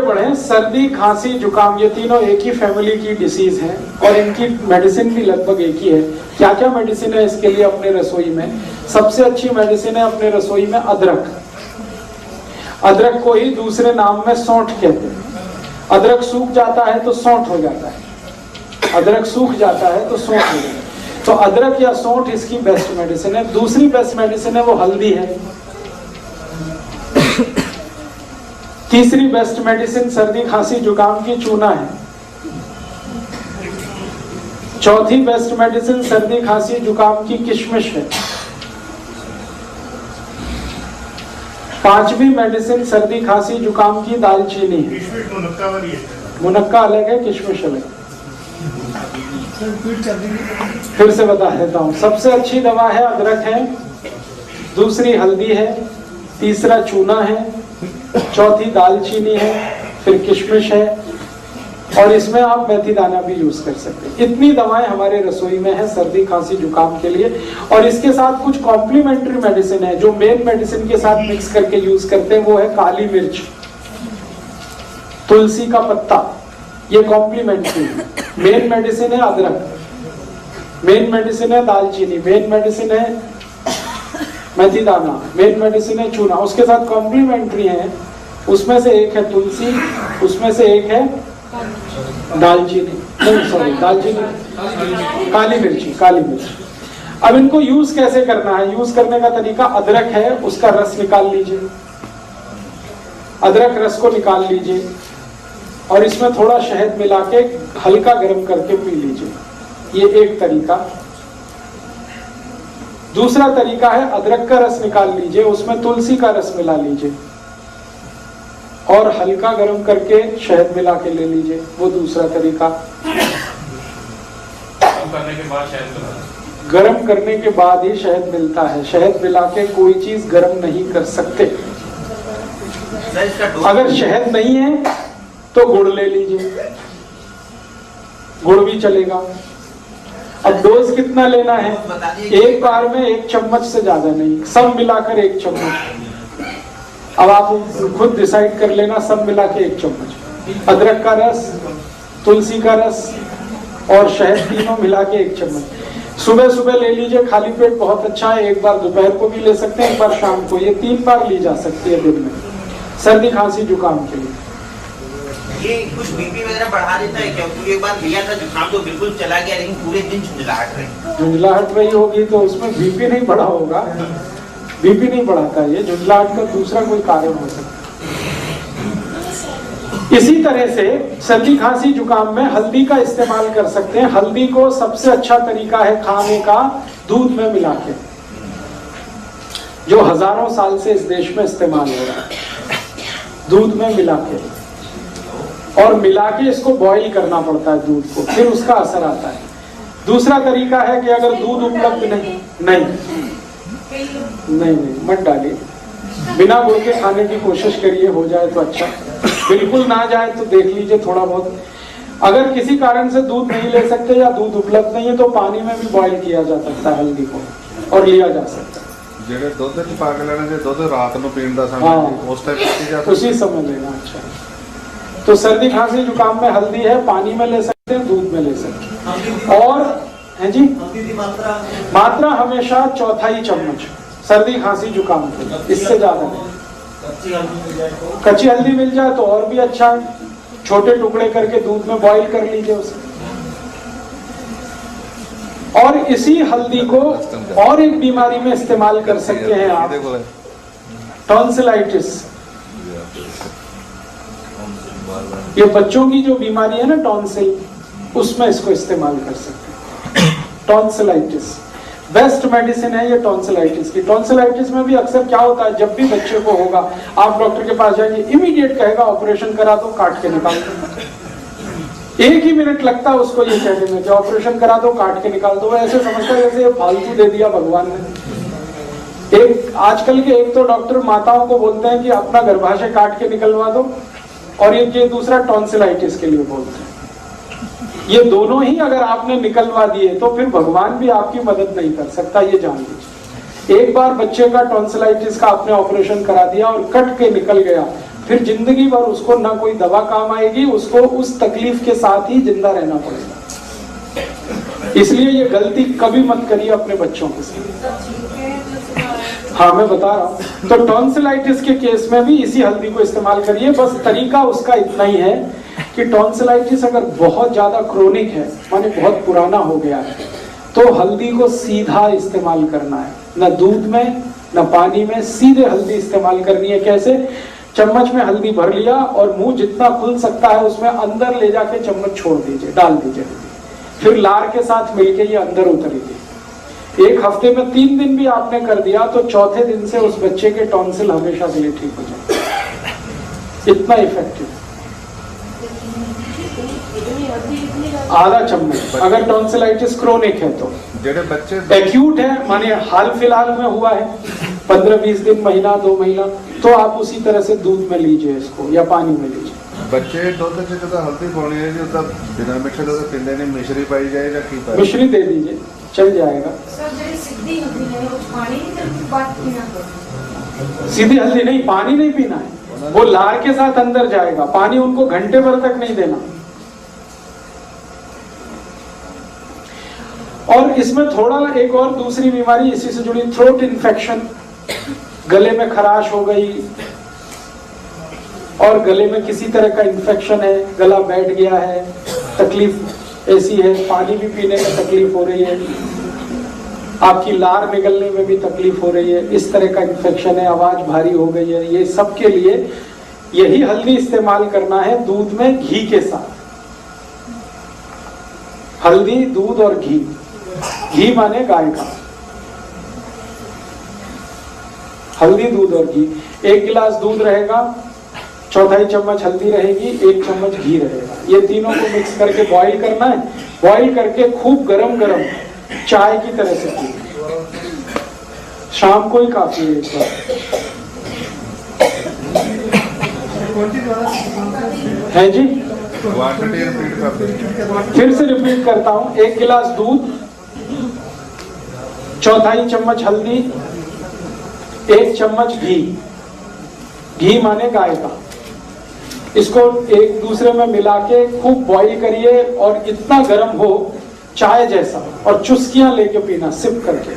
बढ़े, सर्दी खांसी जुकाम ये तीनों एक ही फैमिली की डिसीज है और इनकी मेडिसिन भी लगभग एक ही है। क्या क्या मेडिसिन है इसके लिए अपने रसोई में? सबसे अच्छी मेडिसिन है अपने रसोई में अदरक। अदरक को ही दूसरे नाम में सौंठ कहते हैं। अदरक सूख जाता है तो सौंठ हो जाता है, अदरक सूख जाता है तो सौंठ हो जाता है। तो अदरक या सौंठ इसकी बेस्ट मेडिसिन है। दूसरी बेस्ट मेडिसिन है वो हल्दी है। तीसरी बेस्ट मेडिसिन सर्दी खांसी जुकाम की चूना है। चौथी बेस्ट मेडिसिन सर्दी खांसी जुकाम की किशमिश है। पांचवी मेडिसिन सर्दी खांसी जुकाम की दालचीनी है। मुनक्का अलग है, किशमिश अलग। फिर से बता देता हूं, सबसे अच्छी दवा है अदरक है, दूसरी हल्दी है, तीसरा चूना है, चौथी दालचीनी है, फिर किशमिश है और इसमें आप मेथी दाना भी यूज कर सकते हैं। इतनी दवाएं हमारे रसोई में है सर्दी खांसी जुकाम के लिए। और इसके साथ कुछ कॉम्प्लीमेंट्री मेडिसिन है जो मेन मेडिसिन के साथ मिक्स करके यूज करते हैं। वो है काली मिर्च, तुलसी का पत्ता, ये कॉम्प्लीमेंट्री है। मेन मेडिसिन है अदरक, मेन मेडिसिन है दालचीनी, मेन मेडिसिन है मेथी दाना, मेन मेडिसिन है चूना। उसके साथ कॉम्प्लीमेंट्री है, उसमें से एक है तुलसी, उसमें से एक है दालचीनी, नहीं सॉरी दालचीनी, काली मिर्ची, काली मिर्च। अब इनको यूज कैसे करना है? यूज करने का तरीका, अदरक है उसका रस निकाल लीजिए, अदरक रस को निकाल लीजिए और इसमें थोड़ा शहद मिला के हल्का गर्म करके पी लीजिए, ये एक तरीका। दूसरा तरीका है अदरक का रस निकाल लीजिए, उसमें तुलसी का रस मिला लीजिए और हल्का गर्म करके शहद मिला के ले लीजिए, वो दूसरा तरीका। करने के बाद शहद गर्म करने के बाद ही शहद मिलता है, शहद मिला के कोई चीज गर्म नहीं कर सकते। अगर शहद नहीं है तो गुड़ ले लीजिए, गुड़ भी चलेगा। अब डोज कितना लेना है? एक बार में 1 चम्मच से ज्यादा नहीं, सब मिलाकर 1 चम्मच। अब आप खुद डिसाइड कर लेना, सब मिला के 1 चम्मच अदरक का रस, तुलसी का रस और शहद तीनों मिला के 1 चम्मच। सुबह सुबह ले लीजिए, खाली पेट बहुत अच्छा है। एक बार दोपहर को भी ले सकते हैं, एक बार शाम को, ये 3 बार ली जा सकती है दिन में सर्दी खांसी जुकाम के लिए। ये कुछ बीपी वगैरह बढ़ा देता है क्या? क्योंकि एक बार लिया था जुकाम तो बिल्कुल चला गया, लेकिन पूरे दिन झुंझलाहट रही। झुंझलाहट रही होगी तो उसमें बीपी नहीं बढ़ा होगा, बीपी नहीं बढ़ाता, ये झुंझलाहट का दूसरा कोई कारण हो सकता है। इसी तरह से सर्दी खांसी जुकाम में हल्दी का इस्तेमाल कर सकते हैं। हल्दी को सबसे अच्छा तरीका है खाने का दूध में मिला के, जो हजारों साल से इस देश में इस्तेमाल हो रहा है, दूध में मिला के। और मिला के इसको बॉईल करना पड़ता है दूध को, फिर उसका असर आता है। दूसरा तरीका है कि अगर दूध उपलब्ध नहीं मत डालिए, बिना गुड़ के खाने की कोशिश करिए, हो जाए तो अच्छा, बिल्कुल ना जाए तो देख लीजिए थोड़ा बहुत। अगर किसी कारण से दूध नहीं ले सकते या दूध उपलब्ध नहीं है तो पानी में भी बॉईल किया जा सकता है हल्दी को और लिया जा सकता है। ਜਿਹੜੇ ਦੁੱਧ ਚ ਪਾ ਕੇ ਲੈਣਾ, ਜੇ ਦੁੱਧ ਰਾਤ ਨੂੰ ਪੀਣ ਦਾ समय उस टाइप पीती जा सकती है, उसी समय लेना। अच्छा, तो सर्दी खांसी जुकाम में हल्दी है, पानी में ले सकते हैं, दूध में ले सकते हैं। और है जी, मात्रा हमेशा 1/4 चम्मच सर्दी खांसी जुकाम के, इससे ज्यादा नहीं। कच्ची हल्दी मिल जाए तो और भी अच्छा है, छोटे टुकड़े करके दूध में बॉईल कर लीजिए उसे। और इसी हल्दी को और एक बीमारी में इस्तेमाल कर सकते हैं आप, टॉन्सिलाइटिस। ये बच्चों की जो बीमारी है ना टॉन्सिल, उसमें इसको इस्तेमाल कर सकते हैं। टॉन्सिलाइटिस बेस्ट मेडिसिन है ये टॉन्सिलाइटिस की। टॉन्सिलाइटिस में भी अक्सर क्या होता है, जब भी बच्चे को होगा आप डॉक्टर के पास जाएंगे, इमीडिएट कहेगा ऑपरेशन करा दो, काट के निकाल दो। 1 ही मिनट लगता है उसको ये कहने में कि ऑपरेशन करा दो, काट के निकाल दो। ऐसे समझता है जैसे फालतू दे दिया भगवान ने। एक आजकल के एक तो डॉक्टर माताओं को बोलते हैं कि अपना गर्भाशय काट के निकलवा दो, और ये दूसरा टॉन्सिलाइटिस के लिए बोलते हैं। ये दोनों ही अगर आपने निकलवा दिए तो फिर भगवान भी आपकी मदद नहीं कर सकता, ये जान लीजिए। एक बार बच्चे का टॉन्सिलाइटिस का आपने ऑपरेशन करा दिया और कट के निकल गया फिर जिंदगी भर उसको ना कोई दवा काम आएगी, उसको उस तकलीफ के साथ ही जिंदा रहना पड़ेगा। इसलिए ये गलती कभी मत करिए अपने बच्चों के साथ। हाँ मैं बता रहा हूँ। तो टॉन्सिलाइटिस के केस में भी इसी हल्दी को इस्तेमाल करिए। बस तरीका उसका इतना ही है कि टॉन्सिलाइटिस अगर बहुत ज्यादा क्रोनिक है, माने बहुत पुराना हो गया है, तो हल्दी को सीधा इस्तेमाल करना है, न दूध में न पानी में, सीधे हल्दी इस्तेमाल करनी है। कैसे? चम्मच में हल्दी भर लिया और मुंह जितना खुल सकता है उसमें अंदर ले जाके चम्मच छोड़ दीजिए, डाल दीजिए हल्दी। फिर लार के साथ मिलके ये अंदर उतरेगी। एक हफ्ते में 3 दिन भी आपने कर दिया तो चौथे दिन से उस बच्चे के टॉन्सिल हमेशा के लिए ठीक हो जाए। इतना इफेक्टिव। आधा चम्मच अगर टॉन्सिलाइटिस क्रोनिक है तो। जेडे बच्चे एक्यूट है, माने हाल फिलहाल में हुआ है 15-20 दिन, महीना 2 महीना, तो आप उसी तरह से दूध में लीजिए इसको या पानी में लीजिए। बच्चे दुध च जो हल्दी पानी है जो तब बिना मिक्सर तो पींदे नहीं, मिश्री पाई जाए या की पाई? मिश्री दे दीजिए, चल जाएगा। सीधी हल्दी नहीं, पानी नहीं पीना है, वो लार के साथ अंदर जाएगा। पानी उनको घंटे भर तक नहीं देना। और इसमें थोड़ा एक और दूसरी बीमारी इसी से जुड़ी, थ्रोट इन्फेक्शन, गले में खराश हो गई और गले में किसी तरह का इन्फेक्शन है, गला बैठ गया है, तकलीफ ऐसी है, पानी भी पीने में तकलीफ हो रही है, आपकी लार निकलने में भी तकलीफ हो रही है, इस तरह का इन्फेक्शन है, आवाज भारी हो गई है, ये सब के लिए यही हल्दी इस्तेमाल करना है दूध में घी के साथ। हल्दी, दूध और घी। घी माने गाय का। हल्दी, दूध और घी। 1 गिलास दूध रहेगा, 1/4 चम्मच हल्दी रहेगी, 1 चम्मच घी रहेगा। ये तीनों को मिक्स करके बॉईल करना है। बॉईल करके खूब गरम गरम चाय की तरह से पीना। शाम को ही काफी है एक बार। है जी, फिर से रिपीट करता हूं। 1 गिलास दूध, 1/4 चम्मच हल्दी, 1 चम्मच घी। घी माने गाय का। इसको एक दूसरे में मिला के खूब बॉईल करिए और इतना गर्म हो चाय जैसा, और चुस्कियां लेके पीना, सिप करके।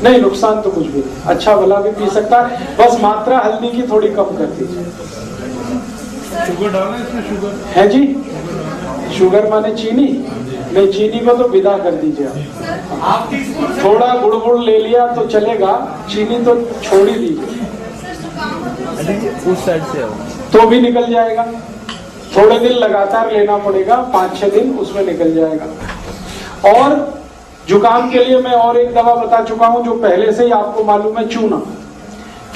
नहीं, नुकसान तो कुछ भी नहीं, अच्छा भला भी पी सकता है, बस मात्रा हल्दी की थोड़ी कम कर दीजिए। शुगर डालना है इसमें? शुगर है जी, शुगर माने चीनी? नहीं, चीनी को तो विदा कर दीजिए आप। थोड़ा गुड़ ले लिया तो चलेगा, चीनी तो छोड़ ही दीजिए। उस साइड से आओ तो भी निकल जाएगा। थोड़े दिन लगातार लेना पड़ेगा, 5-6 दिन उसमें निकल जाएगा। और जुकाम के लिए मैं और एक दवा बता चुका हूं जो पहले से ही आपको मालूम है, चूना।